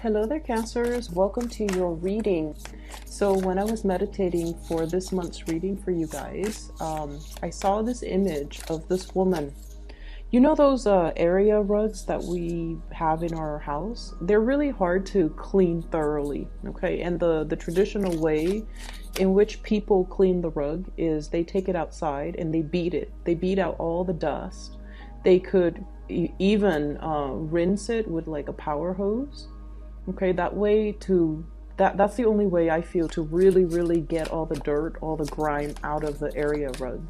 Hello there, Cancers. Welcome to your reading. So when I was meditating for this month's reading for you guys, I saw this image of this woman. You know those area rugs that we have in our house? They're really hard to clean thoroughly, okay? And the traditional way in which people clean the rug is they take it outside and they beat it. They beat out all the dust. They could even rinse it with like a power hose. Okay, that's the only way I feel to really get all the dirt, all the grime out of the area rug.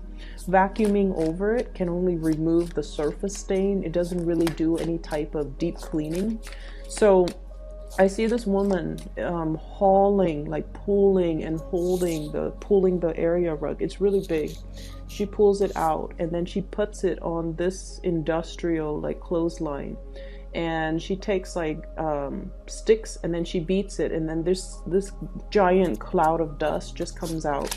Vacuuming over it can only remove the surface stain. It doesn't really do any type of deep cleaning. So I see this woman hauling, like pulling and pulling the area rug. It's really big. She pulls it out and then she puts it on this industrial like clothesline. And she takes like sticks and then she beats it, and then this giant cloud of dust just comes out,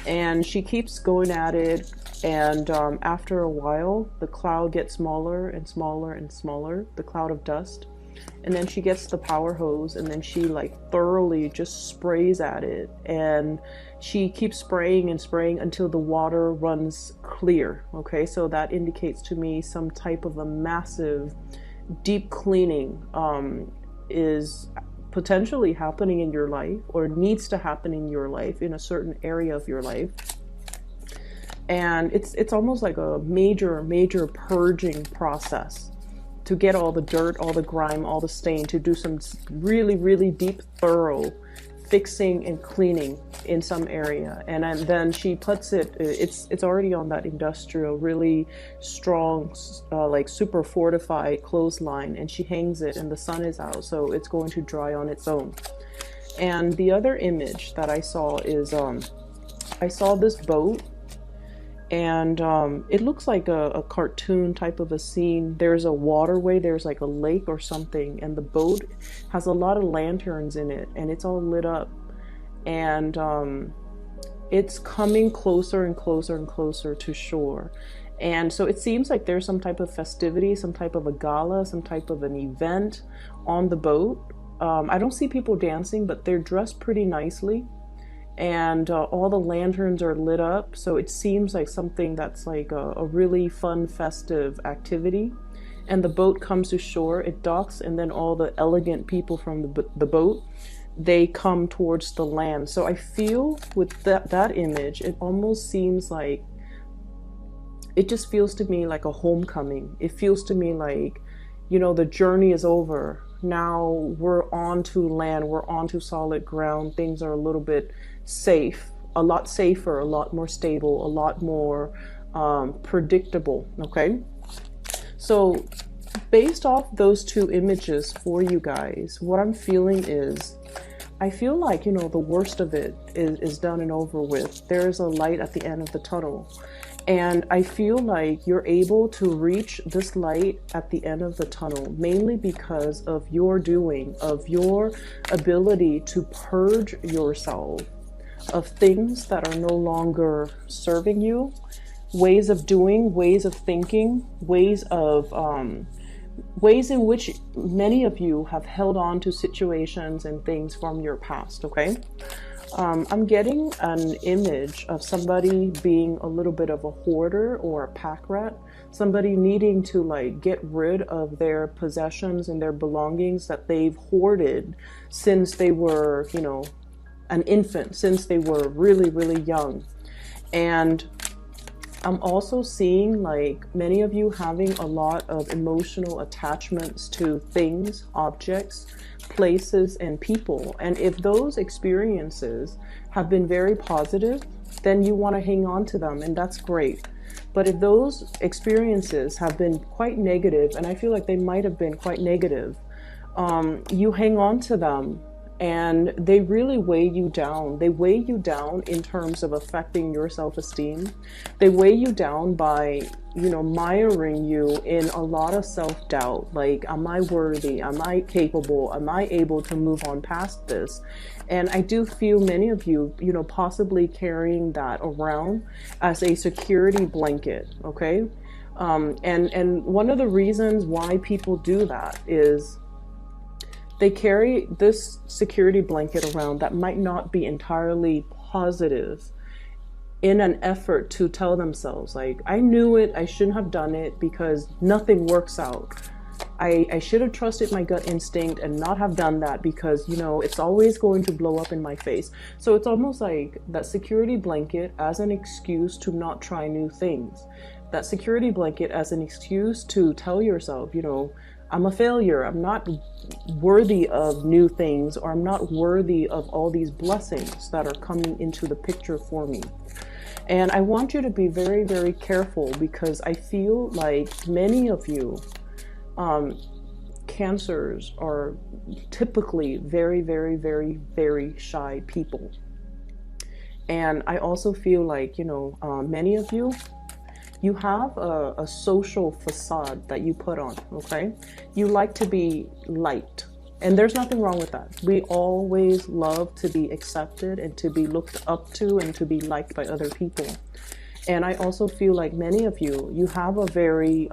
and she keeps going at it, and after a while the cloud gets smaller and smaller and smaller, the cloud of dust, and then she gets the power hose and then she like thoroughly just sprays at it, and she keeps spraying and spraying until the water runs clear. Okay, so that indicates to me some type of a massive deep cleaning is potentially happening in your life, or needs to happen in your life, in a certain area of your life. And it's almost like a major purging process to get all the dirt, all the grime, all the stain, to do some really deep, thorough fixing and cleaning in some area. And then she puts it's already on that industrial really strong like super fortified clothesline, and she hangs it, and the sun is out, so it's going to dry on its own. And the other image that I saw is I saw this boat, and it looks like a cartoon type of a scene. There's a waterway, there's like a lake or something, and the boat has a lot of lanterns in it, and it's all lit up, and it's coming closer and closer and closer to shore. And so it seems like there's some type of festivity, some type of a gala, some type of an event on the boat. I don't see people dancing, but they're dressed pretty nicely, and all the lanterns are lit up, so it seems like something that's like a really fun festive activity. And the boat comes to shore, it docks, and then all the elegant people from the boat, they come towards the land. So I feel with that image, it almost seems like, it just feels to me like a homecoming. It feels to me like, you know, the journey is over. Now we're on to land, we're on to solid ground. Things are a little bit safe, a lot safer, a lot more stable, a lot more predictable. Okay, so based off those two images for you guys, what I'm feeling is, I feel like, you know, the worst of it is done and over with. There's a light at the end of the tunnel. And I feel like you're able to reach this light at the end of the tunnel, mainly because of your doing, of your ability to purge yourself of things that are no longer serving you, ways of doing, ways of thinking, ways in which many of you have held on to situations and things from your past. Okay. I'm getting an image of somebody being a little bit of a hoarder or a pack rat, somebody needing to like get rid of their possessions and their belongings that they've hoarded since they were, you know, an infant, since they were really young. And I'm also seeing like many of you having a lot of emotional attachments to things, objects, places, and people. And if those experiences have been very positive, then you want to hang on to them, and that's great. But if those experiences have been quite negative, and I feel like they might have been quite negative, you hang on to them, and they really weigh you down. They weigh you down in terms of affecting your self-esteem. They weigh you down by, you know, miring you in a lot of self-doubt. Like, am I worthy? Am I capable? Am I able to move on past this? And I do feel many of you, you know, possibly carrying that around as a security blanket. Okay. And one of the reasons why people do that is They carry this security blanket around that might not be entirely positive, in an effort to tell themselves, like, I knew it, I shouldn't have done it because nothing works out. I should have trusted my gut instinct and not have done that because, you know, it's always going to blow up in my face. So it's almost like that security blanket as an excuse to not try new things. That security blanket as an excuse to tell yourself, you know, I'm a failure, I'm not worthy of new things, or I'm not worthy of all these blessings that are coming into the picture for me. And I want you to be very, very careful, because I feel like many of you, Cancers, are typically very, very, very, very shy people. And I also feel like, you know, many of you, you have a social facade that you put on, okay? You like to be liked. And there's nothing wrong with that. We always love to be accepted and to be looked up to and to be liked by other people. And I also feel like many of you, you have a very,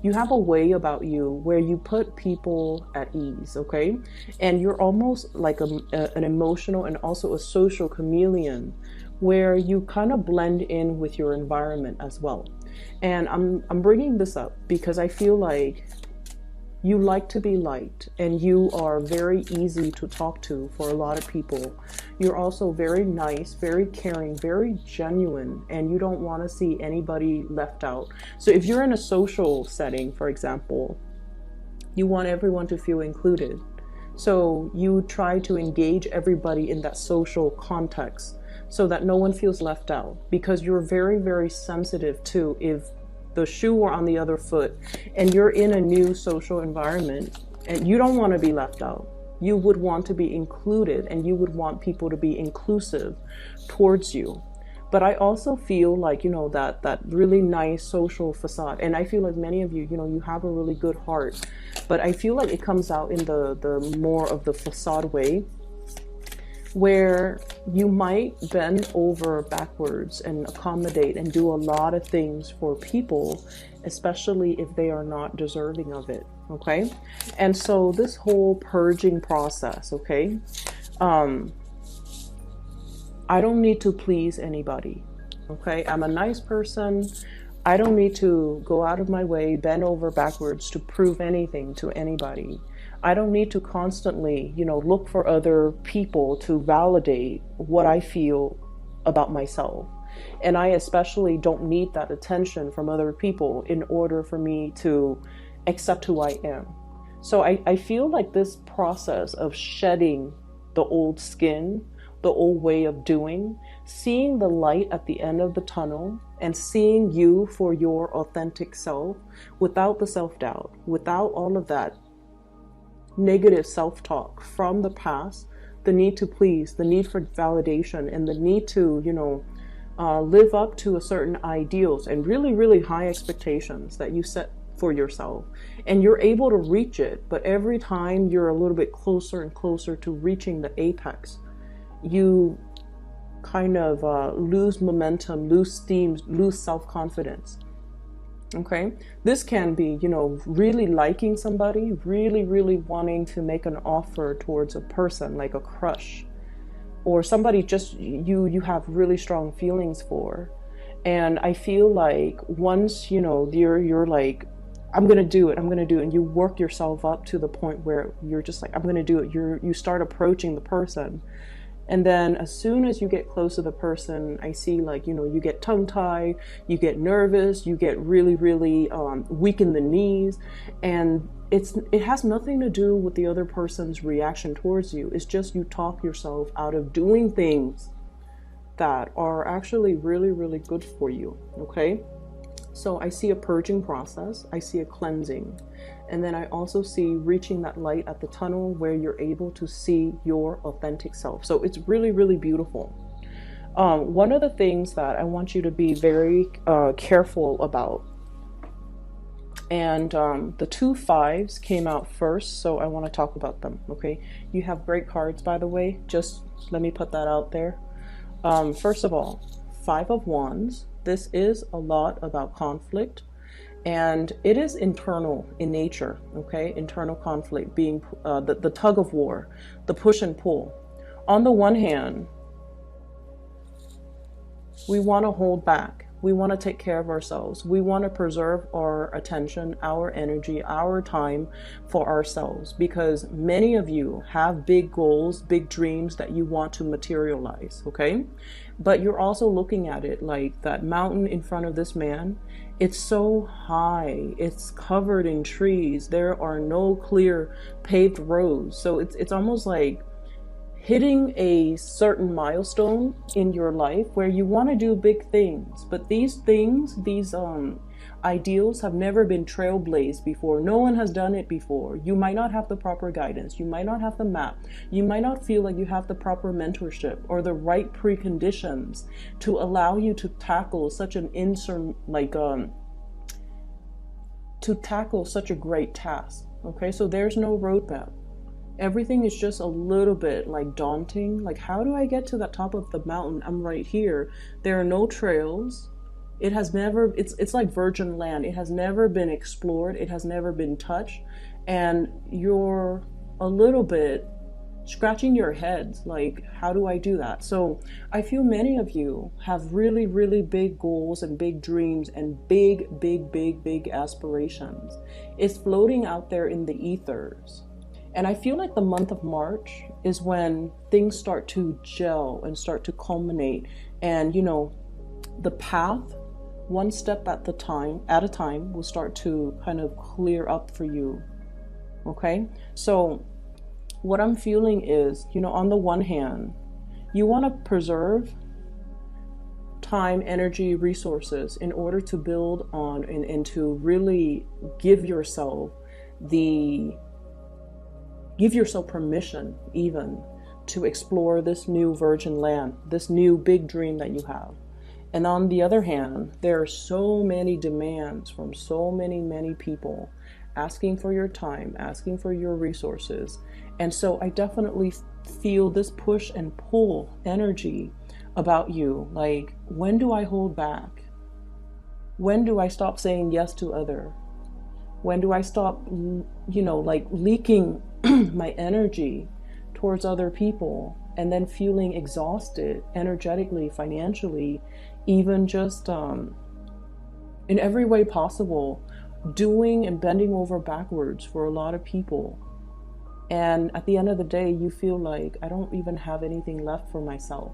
you have a way about you where you put people at ease, okay? And you're almost like an emotional and also a social chameleon, where you kind of blend in with your environment as well. And I'm bringing this up because I feel like you like to be liked, and you are very easy to talk to for a lot of people. You're also very nice, very caring, very genuine, and you don't want to see anybody left out. So if you're in a social setting, for example, you want everyone to feel included. So you try to engage everybody in that social context so that no one feels left out, because you're very, very sensitive to if the shoe were on the other foot and you're in a new social environment and you don't want to be left out. You would want to be included, and you would want people to be inclusive towards you. But I also feel like, you know, that really nice social facade. And I feel like many of you, you know, you have a really good heart, but I feel like it comes out in the more of the facade way, where you might bend over backwards and accommodate and do a lot of things for people, especially if they are not deserving of it, okay? And so this whole purging process, okay? I don't need to please anybody, okay? I'm a nice person. I don't need to go out of my way, bend over backwards to prove anything to anybody. I don't need to constantly, you know, look for other people to validate what I feel about myself. And I especially don't need that attention from other people in order for me to accept who I am. So I feel like this process of shedding the old skin, the old way of doing, seeing the light at the end of the tunnel, and seeing you for your authentic self without the self-doubt, without all of that negative self-talk from the past, the need to please, the need for validation, and the need to, you know, live up to a certain ideals and really, really high expectations that you set for yourself. And you're able to reach it, but every time you're a little bit closer and closer to reaching the apex, you kind of lose momentum, lose steam, lose self-confidence. Okay, this can be, you know, really liking somebody, really, really wanting to make an offer towards a person, like a crush, or somebody just you have really strong feelings for. And I feel like once, you know, you're like, I'm gonna do it, and you work yourself up to the point where you're just like, I'm gonna do it. You start approaching the person. And then as soon as you get close to the person, I see, like, you know, you get tongue-tied, you get nervous, you get really, really weak in the knees. And it has nothing to do with the other person's reaction towards you. It's just you talk yourself out of doing things that are actually really, really good for you, okay? So I see a purging process, I see a cleansing. And then I also see reaching that light at the tunnel where you're able to see your authentic self. So it's really, really beautiful. One of the things that I want you to be very careful about, and the 2 5s came out first, so I want to talk about them, okay? You have great cards, by the way. Just let me put that out there. First of all, 5 of Wands. This is a lot about conflict. And it is internal in nature, okay? Internal conflict being the tug of war, the push and pull. On the one hand, we want to hold back. We want to take care of ourselves. We want to preserve our attention, our energy, our time for ourselves, because many of you have big goals, big dreams that you want to materialize, okay? But you're also looking at it like that mountain in front of this man. It's so high. It's covered in trees. There are no clear paved roads. So it's almost like hitting a certain milestone in your life where you want to do big things, but these things, these ideals have never been trailblazed before. No one has done it before. You might not have the proper guidance. You might not have the map. You might not feel like you have the proper mentorship or the right preconditions to allow you to tackle such an to tackle such a great task. Okay, so there's no roadmap. Everything is just a little bit like daunting. Like, how do I get to the top of the mountain? I'm right here. There are no trails. It has never, it's like virgin land. It has never been explored. It has never been touched. And you're a little bit scratching your heads like, how do I do that? So I feel many of you have really, really big goals and big dreams and big aspirations. It's floating out there in the ethers. And I feel like the month of March is when things start to gel and start to culminate. And, you know, the path, one step at a time, will start to kind of clear up for you. Okay? So what I'm feeling is, you know, on the one hand, you want to preserve time, energy, resources in order to build on and to really give yourself permission even to explore this new virgin land, this new big dream that you have. And on the other hand, there are so many demands from so many people asking for your time, asking for your resources. And so I definitely feel this push and pull energy about you. Like, when do I hold back? When do I stop saying yes to other? When do I stop, you know, like leaking my energy towards other people and then feeling exhausted energetically, financially, even just in every way possible, doing and bending over backwards for a lot of people. And at the end of the day, you feel like, I don't even have anything left for myself.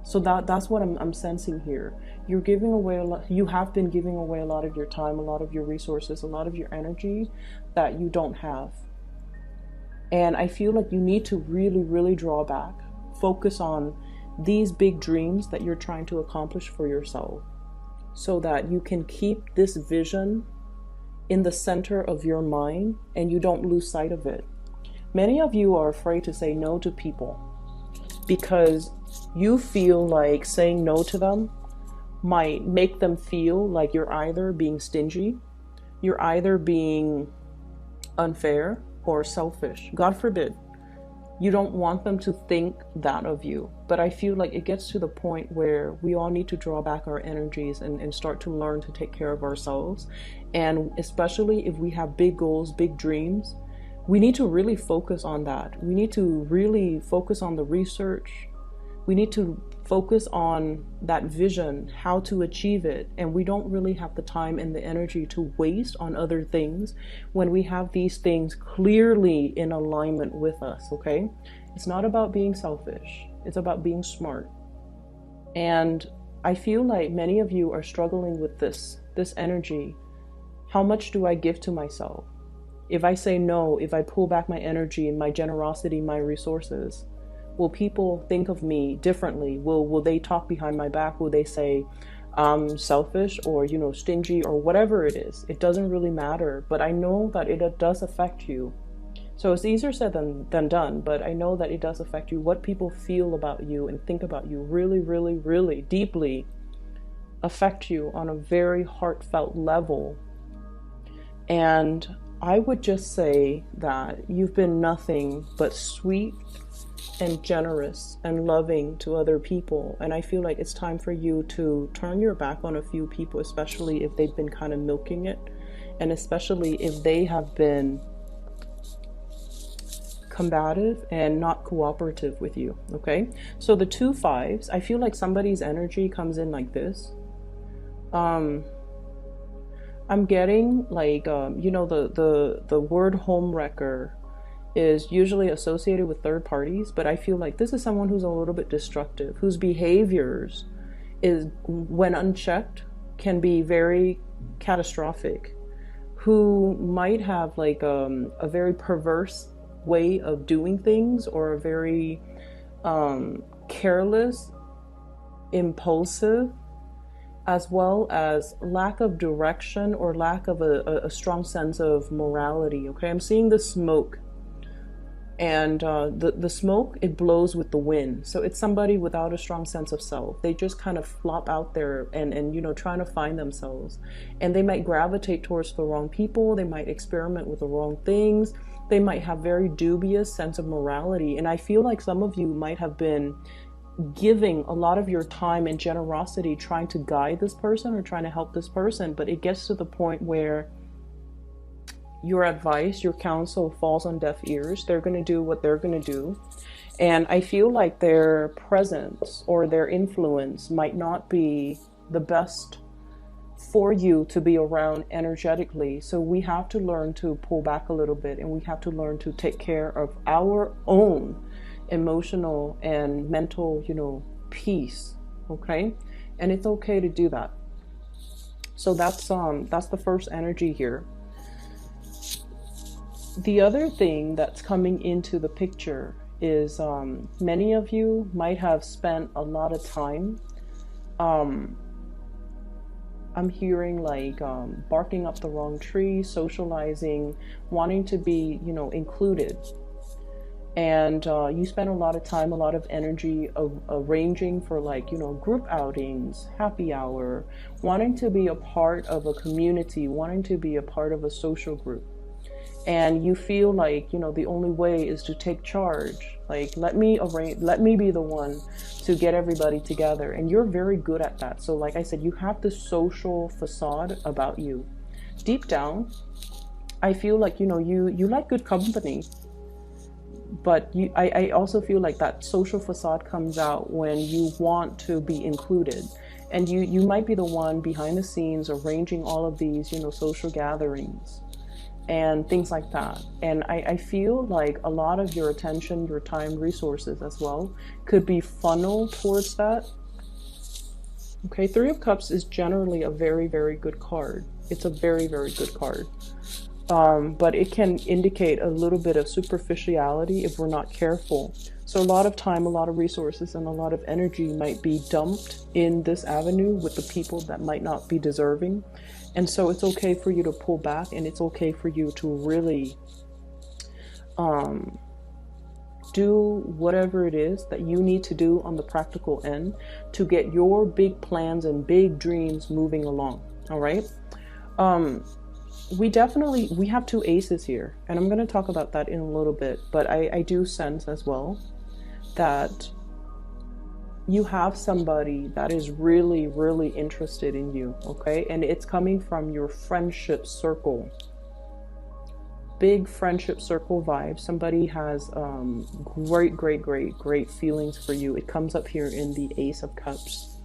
So that's what I'm sensing here. You're giving away a lot. You have been giving away a lot of your time, a lot of your resources, a lot of your energy that you don't have. And I feel like you need to really draw back, focus on these big dreams that you're trying to accomplish for yourself, so that you can keep this vision in the center of your mind and you don't lose sight of it. Many of you are afraid to say no to people because you feel like saying no to them might make them feel like you're either being stingy, you're either being unfair, or selfish. God forbid. You don't want them to think that of you. But I feel like it gets to the point where we all need to draw back our energies and start to learn to take care of ourselves. And especially if we have big goals, big dreams, we need to really focus on that. We need to really focus on the research. We need to focus on that vision, how to achieve it. And we don't really have the time and the energy to waste on other things when we have these things clearly in alignment with us, okay? It's not about being selfish. It's about being smart. And I feel like many of you are struggling with this energy. How much do I give to myself? If I say no, if I pull back my energy and my generosity, my resources, will people think of me differently? Will they talk behind my back? Will they say I'm selfish or, you know, stingy or whatever it is? It doesn't really matter, but I know that it does affect you. So it's easier said than done, but I know that it does affect you. What people feel about you and think about you really deeply affect you on a very heartfelt level. And I would just say that you've been nothing but sweet and generous and loving to other people. And I feel like it's time for you to turn your back on a few people, especially if they've been kind of milking it, and especially if they have been combative and not cooperative with you. Okay, so the 2 5s, I feel like somebody's energy comes in like this. I'm getting like the word homewrecker is usually associated with third parties, but I feel like this is someone who's a little bit destructive, whose behaviors is, when unchecked, can be very catastrophic, who might have like a very perverse way of doing things, or a very careless, impulsive, as well as lack of direction or lack of a strong sense of morality. Okay, I'm seeing the smoke, and the smoke, it blows with the wind. So it's somebody without a strong sense of self. They just kind of flop out there and trying to find themselves, and they might gravitate towards the wrong people. They might experiment with the wrong things. They might have very dubious sense of morality. And I feel like some of you might have been giving a lot of your time and generosity trying to guide this person or trying to help this person, but it gets to the point where your advice, your counsel falls on deaf ears. They're going to do what they're going to do. And I feel like their presence or their influence might not be the best for you to be around energetically. So we have to learn to pull back a little bit, and we have to learn to take care of our own emotional and mental, peace. Okay, and it's okay to do that. So that's the first energy here. The other thing that's coming into the picture is many of you might have spent a lot of time. I'm hearing like barking up the wrong tree, socializing, wanting to be, included. And you spend a lot of time, a lot of energy arranging for like, group outings, happy hour, wanting to be a part of a community, wanting to be a part of a social group. And you feel like, the only way is to take charge. Like, let me be the one to get everybody together. And you're very good at that. So like I said, you have this social facade about you. Deep down, I feel like, you like good company. But I also feel like that social facade comes out when you want to be included. And you might be the one behind the scenes arranging all of these, social gatherings and things like that. And I feel like a lot of your attention, your time, resources as well could be funneled towards that. Okay, 3 of Cups is generally a very, very good card. It's a very, very good card. But it can indicate a little bit of superficiality if we're not careful. So a lot of time, a lot of resources, and a lot of energy might be dumped in this avenue with the people that might not be deserving. And so it's okay for you to pull back, and it's okay for you to really do whatever it is that you need to do on the practical end to get your big plans and big dreams moving along. All right. We have 2 aces here, and I'm going to talk about that in a little bit, but I do sense as well that you have somebody that is really, really interested in you. Okay. And it's coming from your friendship circle. Big friendship circle vibe. Somebody has great feelings for you. It comes up here in the Ace of Cups.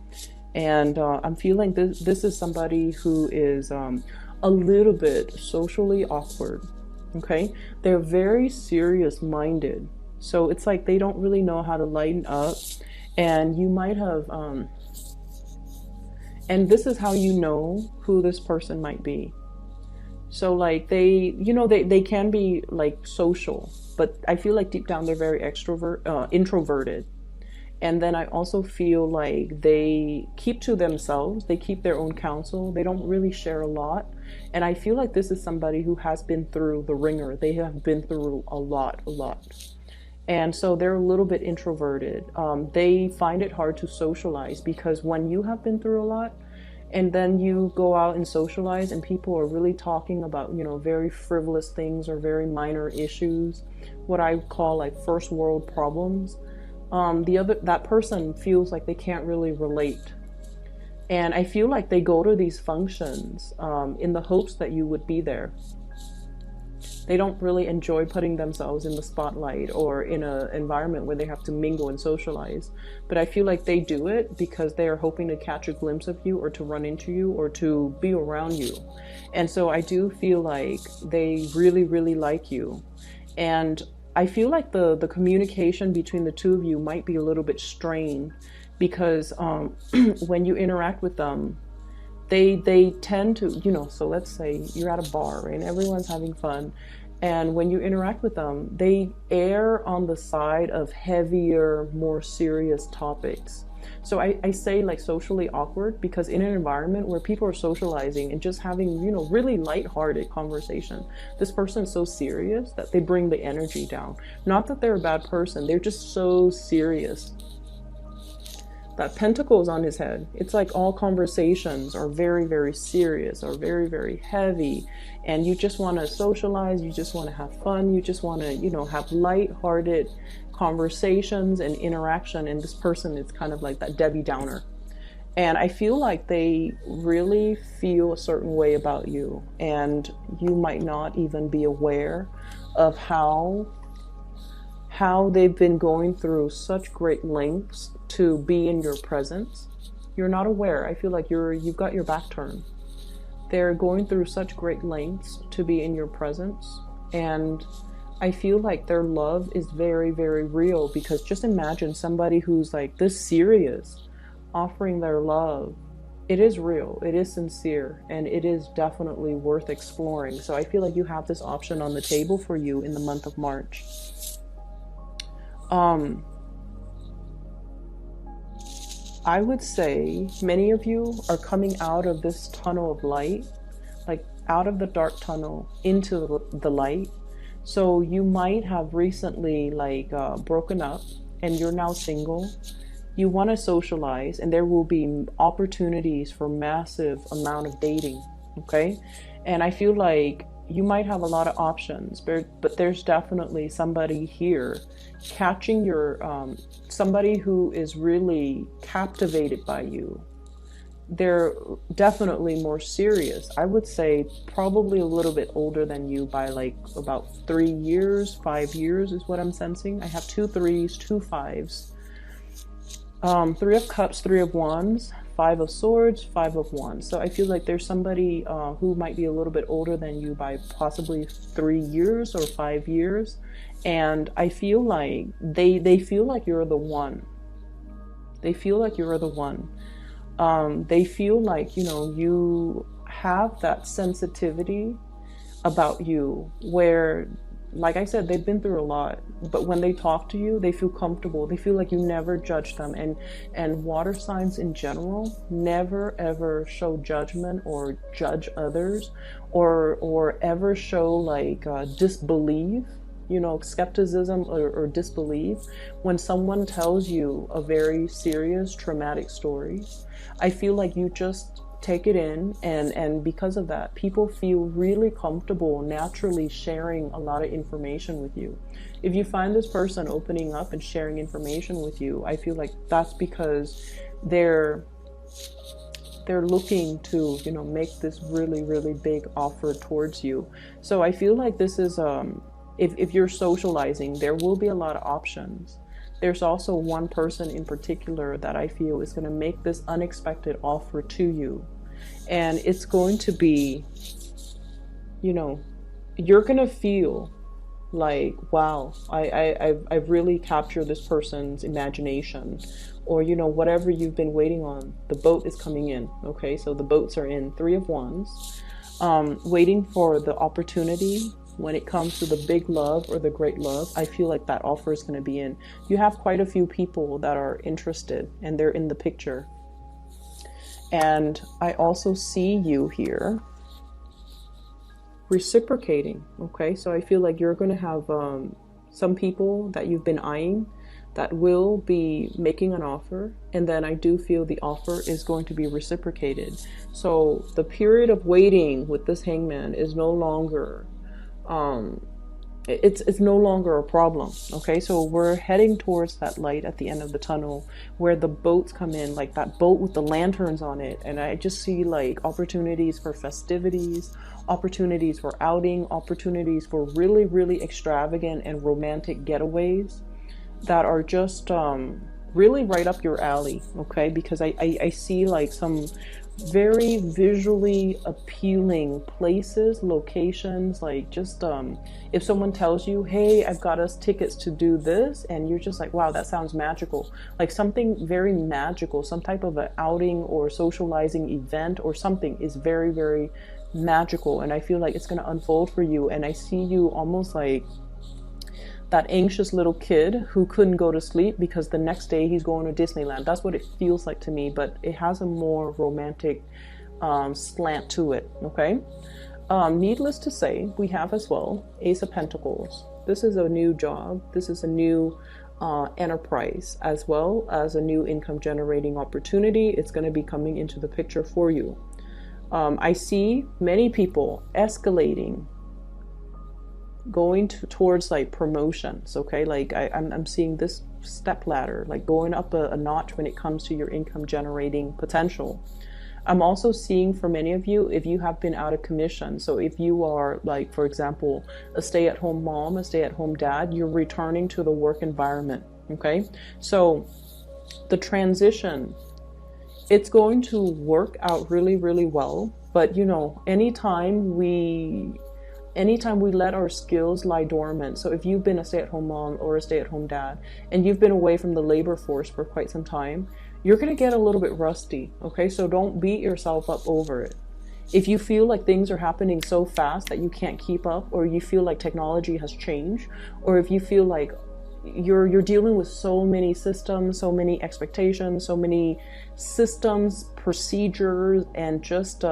And I'm feeling this is somebody who is a little bit socially awkward. Okay, they're very serious minded, so it's like they don't really know how to lighten up. And you might have and this is how you know who this person might be. So like they can be like social, but I feel like deep down they're very introverted. And then I also feel like they keep to themselves. They keep their own counsel. They don't really share a lot. And I feel like this is somebody who has been through the ringer. They have been through a lot. And so they're a little bit introverted. They find it hard to socialize, because when you have been through a lot and then you go out and socialize and people are really talking about, very frivolous things or very minor issues, what I call like first world problems, that person feels like they can't really relate. And I feel like they go to these functions in the hopes that you would be there. They don't really enjoy putting themselves in the spotlight or in an environment where they have to mingle and socialize. But I feel like they do it because they are hoping to catch a glimpse of you, or to run into you, or to be around you. And so I do feel like they really, really like you. And I feel like the communication between the two of you might be a little bit strained, because when you interact with them, they tend to, so let's say you're at a bar, right, and everyone's having fun, and when you interact with them, they err on the side of heavier, more serious topics. So I say like socially awkward, because in an environment where people are socializing and just having, really lighthearted conversation, this person is so serious that they bring the energy down. Not that they're a bad person, they're just so serious. That pentacle's on his head. It's like all conversations are very, very serious, or very, very heavy. And you just want to socialize. You just want to have fun. You just want to, have light-hearted conversations and interaction. And this person is kind of like that Debbie Downer. And I feel like they really feel a certain way about you. And you might not even be aware of how they've been going through such great lengths to be in your presence. You're not aware. I feel like you've got your back turned. They're going through such great lengths to be in your presence. And I feel like their love is very, very real, because just imagine somebody who's like this serious offering their love. It is real, it is sincere, and it is definitely worth exploring. So I feel like you have this option on the table for you in the month of March. I would say many of you are coming out of this tunnel of light, like out of the dark tunnel into the light. So you might have recently broken up and you're now single. You want to socialize, and there will be opportunities for massive amount of dating. Okay. And I feel like you might have a lot of options, but there's definitely somebody here catching your, somebody who is really captivated by you. They're definitely more serious. I would say probably a little bit older than you by like about 3 years, 5 years is what I'm sensing. I have 2 3s, 2 5s, 3 of Cups, 3 of Wands, 5 of Swords, 5 of Wands. So I feel like there's somebody who might be a little bit older than you by possibly 3 years or 5 years. And I feel like they feel like you're the one. They feel like you're the one. They feel like, you have that sensitivity about you where, like I said, they've been through a lot, but when they talk to you, they feel comfortable. They feel like you never judge them. And water signs in general never ever show judgment or judge others, or ever show disbelief, skepticism or disbelief. When someone tells you a very serious traumatic story, I feel like you just take it in, and because of that, people feel really comfortable naturally sharing a lot of information with you. If you find this person opening up and sharing information with you, I feel like that's because they're looking to, make this really, really big offer towards you. So I feel like this is, if you're socializing, there will be a lot of options. There's also one person in particular that I feel is going to make this unexpected offer to you. And it's going to be, you're going to feel like, wow, I've really captured this person's imagination, or, whatever you've been waiting on. The boat is coming in. Okay, so the boats are in. 3 of Wands, waiting for the opportunity. When it comes to the big love or the great love, I feel like that offer is going to be in. You have quite a few people that are interested, and they're in the picture. And I also see you here reciprocating. Okay, so I feel like you're going to have some people that you've been eyeing that will be making an offer, and then I do feel the offer is going to be reciprocated. So the period of waiting with this hangman is no longer it's no longer a problem. Okay, so we're heading towards that light at the end of the tunnel where the boats come in, like that boat with the lanterns on it. And I just see like opportunities for festivities, opportunities for outing, opportunities for really, really extravagant and romantic getaways that are just really right up your alley. Okay, because I see like some very visually appealing places, locations, like just if someone tells you, hey, I've got us tickets to do this, and you're just like, wow, that sounds magical, like something very magical, some type of an outing or socializing event or something is very, very magical, and I feel like it's going to unfold for you. And I see you almost like that anxious little kid who couldn't go to sleep because the next day he's going to Disneyland. That's what it feels like to me, but it has a more romantic slant to it. Okay, needless to say, we have as well Ace of Pentacles. This is a new job. This is a new enterprise, as well as a new income generating opportunity. It's going to be coming into the picture for you. I see many people escalating, going towards like promotions. Okay, like I'm seeing this step ladder, like going up a notch when it comes to your income generating potential. I'm also seeing for many of you, if you have been out of commission, so if you are like, for example, a stay-at-home mom, a stay-at-home dad, you're returning to the work environment. Okay, so the transition, it's going to work out really, really well. But you know, anytime we let our skills lie dormant, so if you've been a stay-at-home mom or a stay-at-home dad and you've been away from the labor force for quite some time, you're going to get a little bit rusty. Okay, so don't beat yourself up over it. If you feel like things are happening so fast that you can't keep up, or you feel like technology has changed, or if you feel like you're dealing with so many systems, so many expectations, so many systems, procedures, and just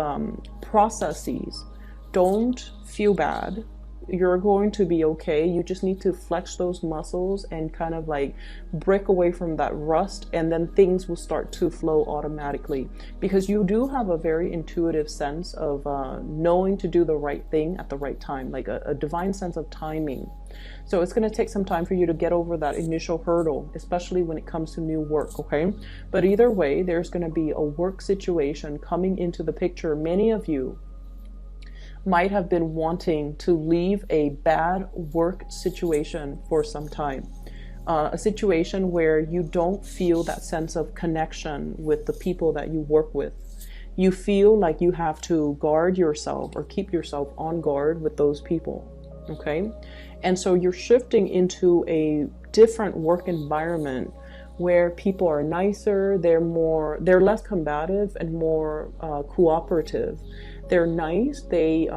processes, don't feel bad. You're going to be okay. You just need to flex those muscles and kind of like break away from that rust, and then things will start to flow automatically, because you do have a very intuitive sense of knowing to do the right thing at the right time, like a divine sense of timing. So it's going to take some time for you to get over that initial hurdle, especially when it comes to new work. Okay, but either way, there's going to be a work situation coming into the picture. Many of you might have been wanting to leave a bad work situation for some time. A situation where you don't feel that sense of connection with the people that you work with. You feel like you have to guard yourself or keep yourself on guard with those people. Okay? And so you're shifting into a different work environment where people are nicer, they're less combative and more cooperative. They're nice, they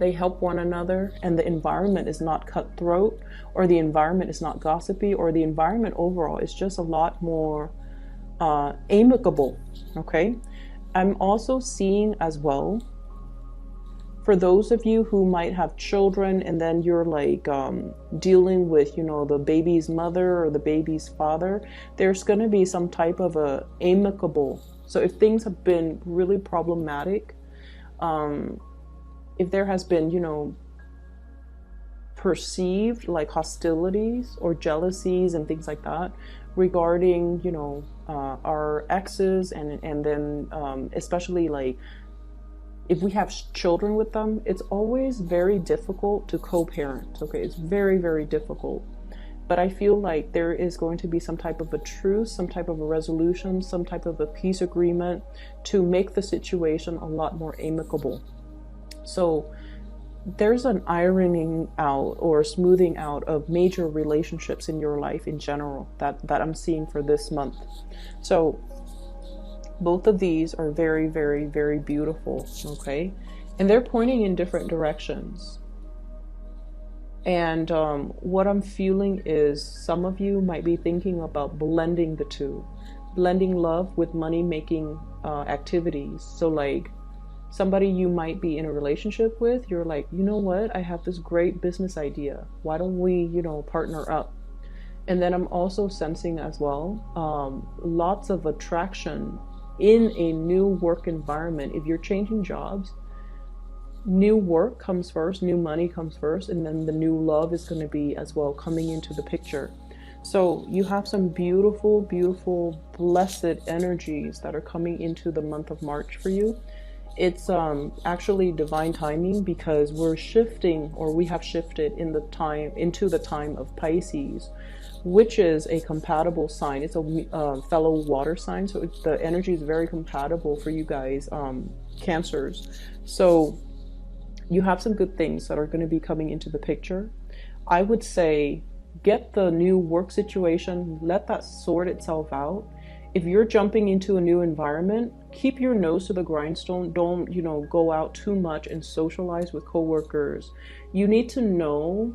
help one another, and the environment is not cutthroat, or the environment is not gossipy, or the environment overall is just a lot more amicable. Okay, I'm also seeing as well, for those of you who might have children and then you're like dealing with, you know, the baby's mother or the baby's father, there's going to be some type of a amicable. So if things have been really problematic, if there has been, you know, perceived like hostilities or jealousies and things like that regarding, you know, our exes, and then especially like if we have children with them, it's always very difficult to co-parent. Okay, it's very, very difficult. But I feel like there is going to be some type of a truce, some type of a resolution, some type of a peace agreement to make the situation a lot more amicable. So there's an ironing out or smoothing out of major relationships in your life in general that I'm seeing for this month. So both of these are very, very, very beautiful, okay? And they're pointing in different directions. And what I'm feeling is some of you might be thinking about blending the two, blending love with money-making activities. So like somebody you might be in a relationship with, you're like, you know what? I have this great business idea. Why don't we, you know, partner up? And then I'm also sensing as well, lots of attraction in a new work environment. If you're changing jobs, new work comes first, new money comes first, and then the new love is going to be as well coming into the picture. So you have some beautiful, beautiful, blessed energies that are coming into the month of March for you. It's actually divine timing because we're shifting, or we have shifted in the time into the time of Pisces, which is a compatible sign. It's a fellow water sign, so the energy is very compatible for you guys, Cancers. So you have some good things that are going to be coming into the picture. I would say get the new work situation, let that sort itself out. If you're jumping into a new environment, keep your nose to the grindstone. Don't, go out too much and socialize with coworkers. You need to know,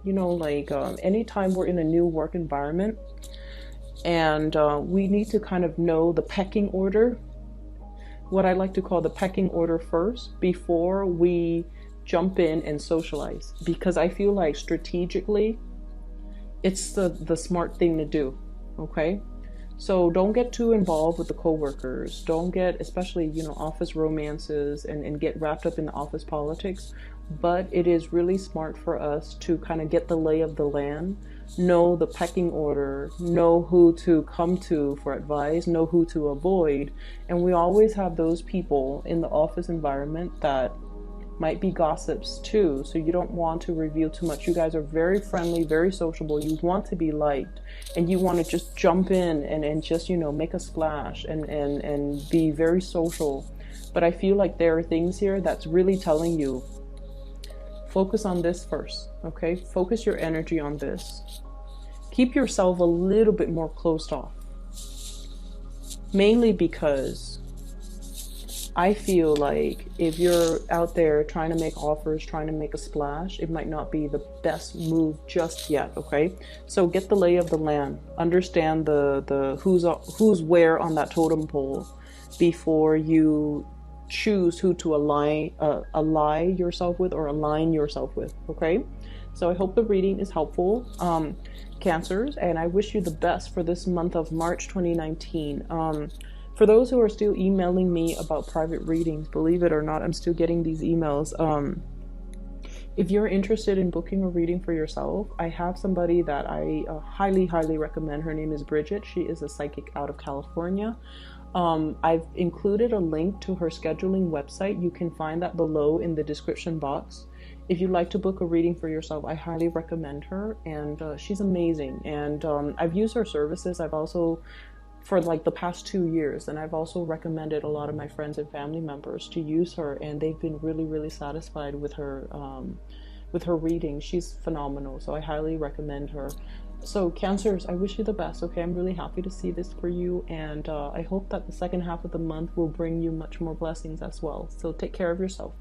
anytime we're in a new work environment, and we need to kind of know the pecking order, what I like to call the pecking order first, before we jump in and socialize. Because I feel like strategically, it's the smart thing to do, okay? So don't get too involved with the coworkers. Don't get, especially, office romances and get wrapped up in the office politics. But it is really smart for us to kind of get the lay of the land, know the pecking order, know who to come to for advice, know who to avoid. And we always have those people in the office environment that might be gossips too, so you don't want to reveal too much. You guys are very friendly, very sociable. You want to be liked, and you want to just jump in and just, make a splash and be very social. But I feel like there are things here that's really telling you, focus on this first, okay? Focus your energy on this. Keep yourself a little bit more closed off, mainly because I feel like if you're out there trying to make offers, trying to make a splash, it might not be the best move just yet, okay? So get the lay of the land. Understand the who's where on that totem pole before you choose who to ally yourself with or align yourself with, okay? So I hope the reading is helpful, Cancers, and I wish you the best for this month of March 2019. For those who are still emailing me about private readings, believe it or not, I'm still getting these emails. If you're interested in booking a reading for yourself, I have somebody that I highly, highly recommend. Her name is Bridget. She is a psychic out of California. I've included a link to her scheduling website. You can find that below in the description box. If you'd like to book a reading for yourself, I highly recommend her, and she's amazing. And I've used her services. I've also, for like the past 2 years, and I've also recommended a lot of my friends and family members to use her, and they've been really, really satisfied with her reading. She's phenomenal, so I highly recommend her. So Cancers, I wish you the best, okay? I'm really happy to see this for you, and I hope that the second half of the month will bring you much more blessings as well. So take care of yourself.